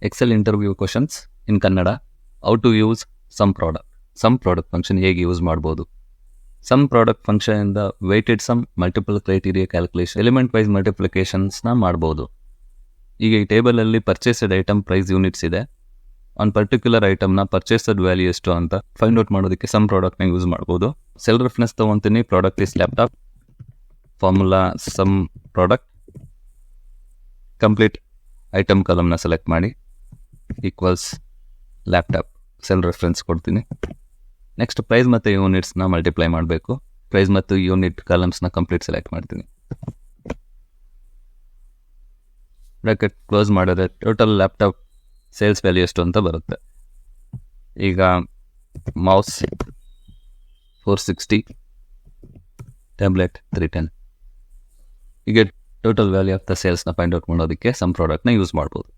Excel interview questions in Kannada. How to use sum product function ಹೇಗೆ use ಮಾಡ್ಬೋದು. Sum product function ಇಂದ weighted sum, multiple criteria calculation, element wise ಮಲ್ಟಿಪ್ಲಿಕೇಶನ್ಸ್ನ ಮಾಡ್ಬೋದು. ಈಗ ಈ ಟೇಬಲಲ್ಲಿ ಪರ್ಚೇಸ್ಡ್ ಐಟಮ್ ಪ್ರೈಸ್ ಯೂನಿಟ್ಸ್ ಇದೆ. ಒಂದು ಪರ್ಟಿಕ್ಯುಲರ್ ಐಟಮ್ನ ಪರ್ಚೇಸ್ಡ್ ವ್ಯಾಲ್ಯೂ ಎಷ್ಟು ಅಂತ ಫೈಂಡ್ ಔಟ್ ಮಾಡೋದಕ್ಕೆ ಸಮ್ ಪ್ರಾಡಕ್ಟ್ನ ಯೂಸ್ ಮಾಡ್ಬೋದು. ಸೆಲ್ ರೆಫರೆನ್ಸ್ ತೊಗೊತೀನಿ. Product is laptop. Formula sum product. Complete item ಕಾಲಮ್ನ ಸೆಲೆಕ್ಟ್ ಮಾಡಿ ಈಕ್ವಲ್ಸ್ ಲ್ಯಾಪ್ಟಾಪ್. ಸೆಲ್ ರೆಫರೆನ್ಸ್ ಕೊಡ್ತೀನಿ. ನೆಕ್ಸ್ಟ್ ಪ್ರೈಸ್ ಮತ್ತು ಯೂನಿಟ್ಸ್ನ ಮಲ್ಟಿಪ್ಲೈ ಮಾಡಬೇಕು. ಪ್ರೈಸ್ ಮತ್ತು ಯೂನಿಟ್ ಕಾಲಮ್ಸ್ನ ಕಂಪ್ಲೀಟ್ ಸೆಲೆಕ್ಟ್ ಮಾಡ್ತೀನಿ. ಬ್ರಾಕೆಟ್ ಕ್ಲೋಸ್ ಮಾಡಿದ್ರೆ ಟೋಟಲ್ ಲ್ಯಾಪ್ಟಾಪ್ ಸೇಲ್ಸ್ ವ್ಯಾಲ್ಯೂ ಎಷ್ಟು ಅಂತ ಬರುತ್ತೆ. ಈಗ ಮೌಸ್ 460, ಟ್ಯಾಬ್ಲೆಟ್ 310. ಹೀಗೆ ಟೋಟಲ್ ವ್ಯಾಲ್ಯೂ ಆಫ್ ದ ಸೇಲ್ಸ್ನ ಫೈಂಡ್ ಔಟ್ ಮಾಡೋದಕ್ಕೆ ಸಮ್ ಪ್ರಾಡಕ್ಟ್ನ ಯೂಸ್ ಮಾಡ್ಬೋದು.